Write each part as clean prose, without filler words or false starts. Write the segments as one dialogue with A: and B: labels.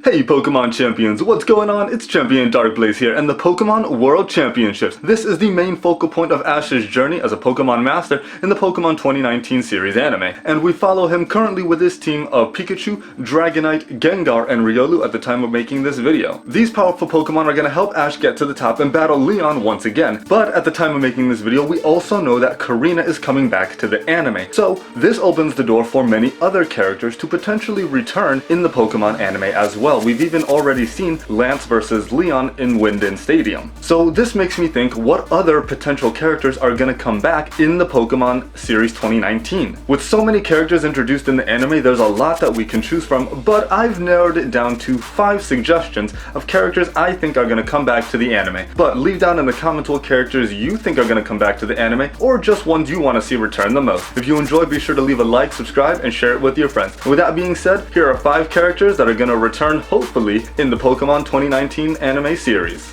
A: Hey Pokemon champions, what's going on? It's Champion DarkBlaze here, and the Pokemon World Championships. This is the main focal point of Ash's journey as a Pokemon Master in the Pokemon 2019 series anime, and we follow him currently with his team of Pikachu, Dragonite, Gengar, and Riolu at the time of making this video. These powerful Pokemon are going to help Ash get to the top and battle Leon once again, but at the time of making this video, we also know that Korrina is coming back to the anime, so this opens the door for many other characters to potentially return in the Pokemon anime as well. We've even already seen Lance versus Leon in Wyndon Stadium. So this makes me think, what other potential characters are going to come back in the Pokemon Series 2019? With so many characters introduced in the anime, there's a lot that we can choose from, but I've narrowed it down to 5 suggestions of characters I think are going to come back to the anime. But leave down in the comments what characters you think are going to come back to the anime, or just ones you want to see return the most. If you enjoyed, be sure to leave a like, subscribe, and share it with your friends. With that being said, here are 5 characters that are going to return hopefully in the Pokemon 2019 anime series.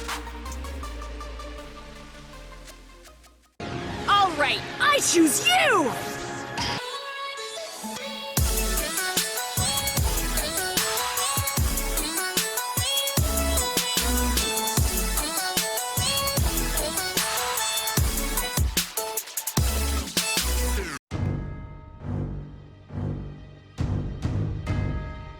B: Alright, I choose you!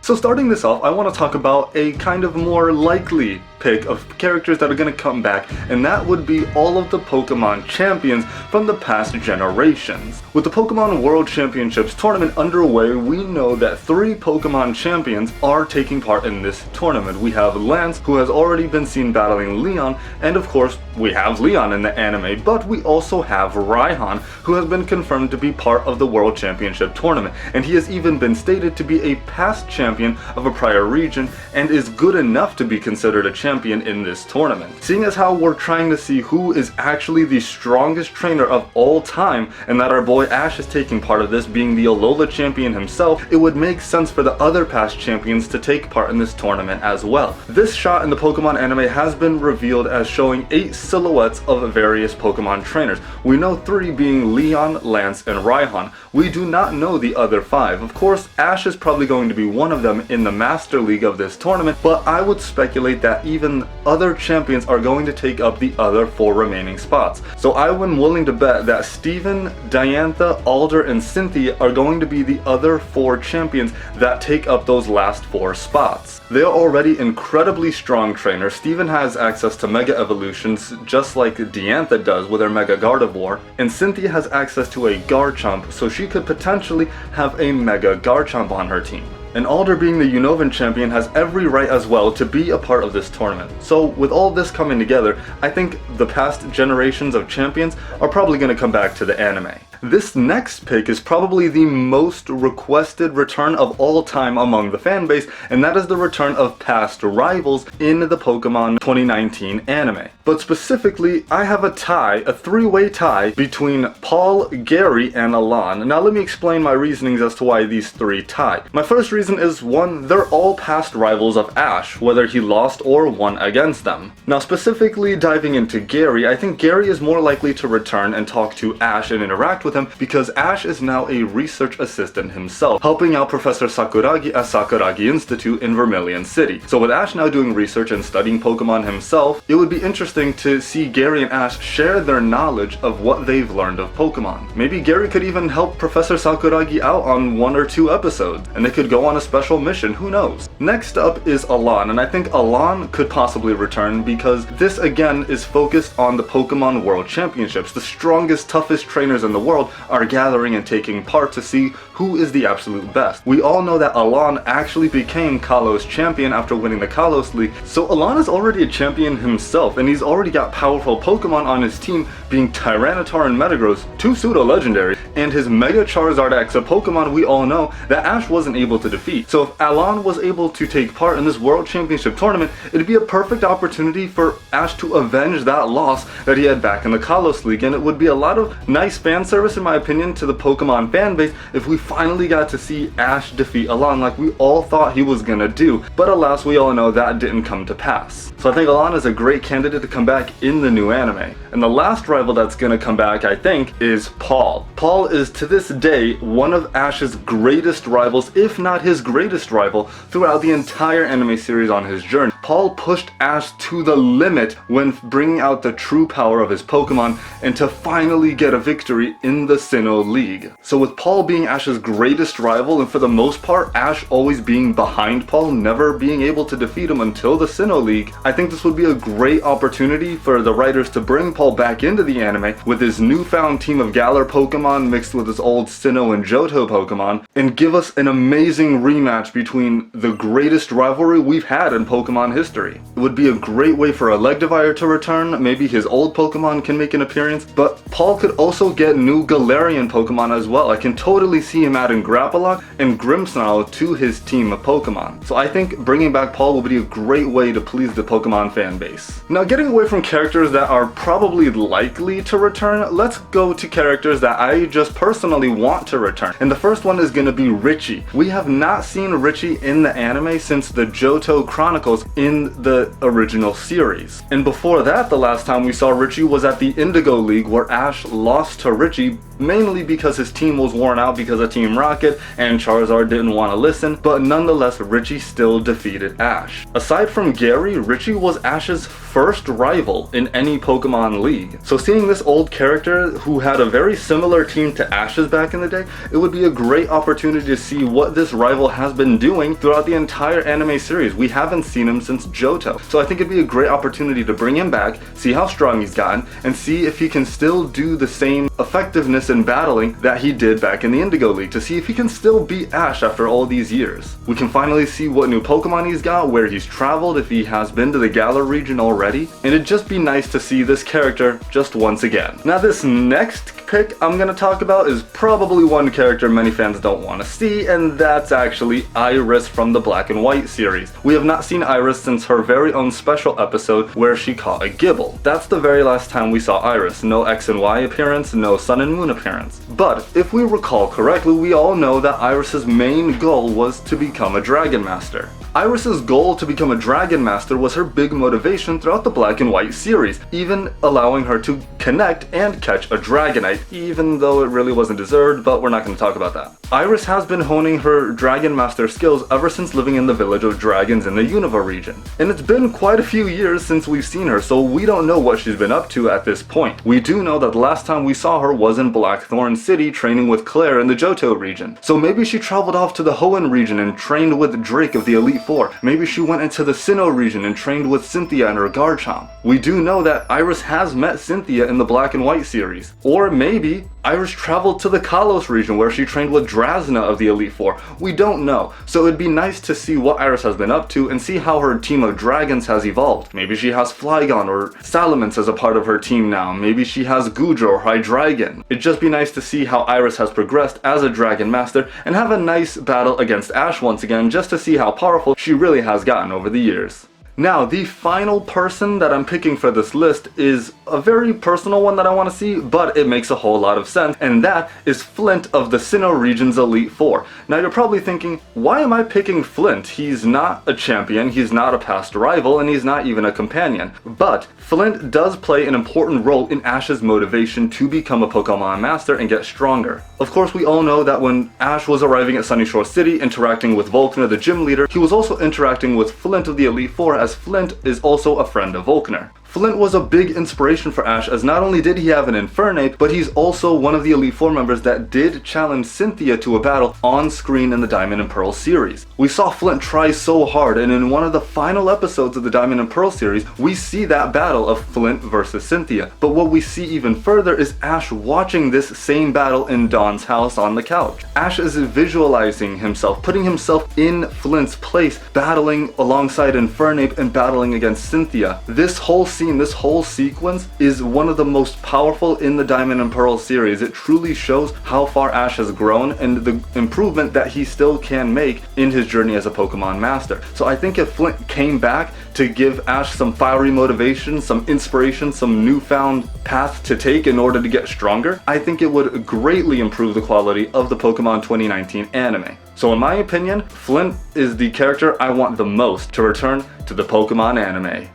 A: So starting this off, I want to talk about a kind of more likely pick of characters that are going to come back, and that would be all of the Pokemon champions from the past generations. With the Pokemon World Championships tournament underway, we know that 3 Pokemon champions are taking part in this tournament. We have Lance, who has already been seen battling Leon, and of course, we have Leon in the anime, but we also have Raihan, who has been confirmed to be part of the World Championship tournament, and he has even been stated to be a past champion of a prior region and is good enough to be considered a champion in this tournament. Seeing as how we're trying to see who is actually the strongest trainer of all time, and that our boy Ash is taking part of this, being the Alola champion himself, it would make sense for the other past champions to take part in this tournament as well. This shot in the Pokemon anime has been revealed as showing 8 silhouettes of various Pokemon trainers. We know 3 being Leon, Lance, and Raihan. We do not know the other 5. Of course, Ash is probably going to be one of them in the Master League of this tournament, but I would speculate that even other champions are going to take up the other 4 remaining spots. So I am willing to bet that Steven, Diantha, Alder, and Cynthia are going to be the other 4 champions that take up those last 4 spots. They are already incredibly strong trainers. Steven has access to Mega Evolutions just like Diantha does with her Mega Gardevoir, and Cynthia has access to a Garchomp, so she could potentially have a Mega Garchomp on her team. And Alder, being the Unova champion, has every right as well to be a part of this tournament. So with all this coming together, I think the past generations of champions are probably going to come back to the anime. This next pick is probably the most requested return of all time among the fanbase, and that is the return of past rivals in the Pokemon 2019 anime. But specifically, I have a tie, a 3-way tie, between Paul, Gary, and Alan. Now let me explain my reasonings as to why these 3 tie. My first reason is, 1, they're all past rivals of Ash, whether he lost or won against them. Now specifically diving into Gary, I think Gary is more likely to return and talk to Ash and interact with him because Ash is now a research assistant himself, helping out Professor Sakuragi at Sakuragi Institute in Vermilion City. So with Ash now doing research and studying Pokemon himself, it would be interesting to see Gary and Ash share their knowledge of what they've learned of Pokemon. Maybe Gary could even help Professor Sakuragi out on 1 or 2 episodes, and they could go on a special mission, who knows. Next up is Alan, and I think Alan could possibly return because this again is focused on the Pokemon World Championships. The strongest, toughest trainers in the world are gathering and taking part to see who is the absolute best. We all know that Alan actually became Kalos champion after winning the Kalos League, so Alan is already a champion himself, and he's already got powerful Pokemon on his team, being Tyranitar and Metagross, 2 pseudo-legendary, and his Mega Charizard X, a Pokemon we all know that Ash wasn't able to defeat. So if Alan was able to take part in this World Championship tournament, it'd be a perfect opportunity for Ash to avenge that loss that he had back in the Kalos League, and it would be a lot of nice fan service disservice, in my opinion, to the Pokemon fanbase if we finally got to see Ash defeat Alon like we all thought he was gonna do, but alas, we all know that didn't come to pass. So I think Alon is a great candidate to come back in the new anime. And the last rival that's gonna come back, I think, is Paul. Paul is to this day one of Ash's greatest rivals, if not his greatest rival, throughout the entire anime series on his journey. Paul pushed Ash to the limit when bringing out the true power of his Pokemon and to finally get a victory in the Sinnoh League. So with Paul being Ash's greatest rival, and for the most part Ash always being behind Paul, never being able to defeat him until the Sinnoh League, I think this would be a great opportunity for the writers to bring Paul back into the anime with his newfound team of Galar Pokemon mixed with his old Sinnoh and Johto Pokemon, and give us an amazing rematch between the greatest rivalry we've had in Pokemon history. It would be a great way for Electivire to return, maybe his old Pokemon can make an appearance, but Paul could also get new Galarian Pokemon as well. I can totally see him adding Grapploct and Grimmsnarl to his team of Pokemon. So I think bringing back Paul will be a great way to please the Pokemon fan base. Now, getting away from characters that are probably likely to return, let's go to characters that I just personally want to return. And the first one is going to be Richie. We have not seen Richie in the anime since the Johto Chronicles in the original series. And before that, the last time we saw Richie was at the Indigo League, where Ash lost to Richie mainly because his team was worn out because of Team Rocket and Charizard didn't want to listen, but nonetheless Richie still defeated Ash. Aside from Gary, Richie was Ash's first rival in any Pokemon League. So seeing this old character who had a very similar team to Ash's back in the day, it would be a great opportunity to see what this rival has been doing throughout the entire anime series. We haven't seen him since Johto, so I think it'd be a great opportunity to bring him back, see how strong he's gotten, and see if he can still do the same effectiveness in battling that he did back in the Indigo League, to see if he can still beat Ash after all these years. We can finally see what new Pokemon he's got, where he's traveled, if he has been to the Galar region already, and it'd just be nice to see this character just once again. Now this next pick I'm gonna talk about is probably one character many fans don't want to see, and that's actually Iris from the Black and White series. We have not seen Iris since her very own special episode where she caught a Gibble. That's the very last time we saw Iris. No X and Y appearance, no Sun and Moon appearance. But if we recall correctly, we all know that Iris's main goal was to become a Dragon Master. Iris's goal to become a Dragon Master was her big motivation throughout the Black and White series, even allowing her to connect and catch a Dragonite, even though it really wasn't deserved, but we're not going to talk about that. Iris has been honing her Dragon Master skills ever since living in the Village of Dragons in the Unova region. And it's been quite a few years since we've seen her, so we don't know what she's been up to at this point. We do know that the last time we saw her was in Blackthorn City training with Claire in the Johto region. So maybe she traveled off to the Hoenn region and trained with Drake of the Elite Four. Maybe she went into the Sinnoh region and trained with Cynthia and her Garchomp. We do know that Iris has met Cynthia in the Black and White series. Or maybe Iris traveled to the Kalos region where she trained with Drasna of the Elite Four. We don't know. So it'd be nice to see what Iris has been up to and see how her team of dragons has evolved. Maybe she has Flygon or Salamence as a part of her team now. Maybe she has Goodra or Hydreigon. It'd just be nice to see how Iris has progressed as a Dragon Master and have a nice battle against Ash once again, just to see how powerful she really has gotten over the years. Now, the final person that I'm picking for this list is a very personal one that I want to see, but it makes a whole lot of sense, and that is Flint of the Sinnoh region's Elite Four. Now, you're probably thinking, why am I picking Flint? He's not a champion, he's not a past rival, and he's not even a companion. But Flint does play an important role in Ash's motivation to become a Pokemon Master and get stronger. Of course, we all know that when Ash was arriving at Sunyshore City, interacting with Volkner, the gym leader, he was also interacting with Flint of the Elite Four, as Flint is also a friend of Volkner. Flint was a big inspiration for Ash, as not only did he have an Infernape, but he's also one of the Elite Four members that did challenge Cynthia to a battle on screen in the Diamond and Pearl series. We saw Flint try so hard, and in one of the final episodes of the Diamond and Pearl series, we see that battle of Flint versus Cynthia. But what we see even further is Ash watching this same battle in Dawn's house on the couch. Ash is visualizing himself, putting himself in Flint's place, battling alongside Infernape and battling against Cynthia. This whole scene seen, this whole sequence is one of the most powerful in the Diamond and Pearl series. It truly shows how far Ash has grown and the improvement that he still can make in his journey as a Pokemon master. So I think if Flint came back to give Ash some fiery motivation, some inspiration, some newfound path to take in order to get stronger, I think it would greatly improve the quality of the Pokemon 2019 anime. So in my opinion, Flint is the character I want the most to return to the Pokemon anime.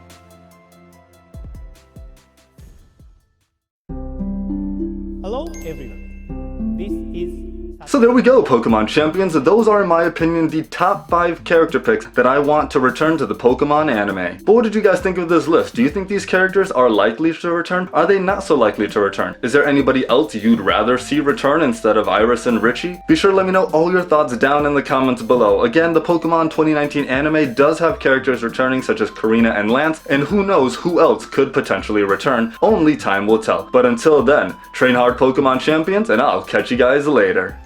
C: Hello everyone, this is
A: So there we go, Pokemon Champions. Those are, in my opinion, the top 5 character picks that I want to return to the Pokemon anime. But what did you guys think of this list? Do you think these characters are likely to return? Are they not so likely to return? Is there anybody else you'd rather see return instead of Iris and Richie? Be sure to let me know all your thoughts down in the comments below. Again, the Pokemon 2019 anime does have characters returning such as Korrina and Lance, and who knows who else could potentially return. Only time will tell. But until then, train hard, Pokemon Champions, and I'll catch you guys later.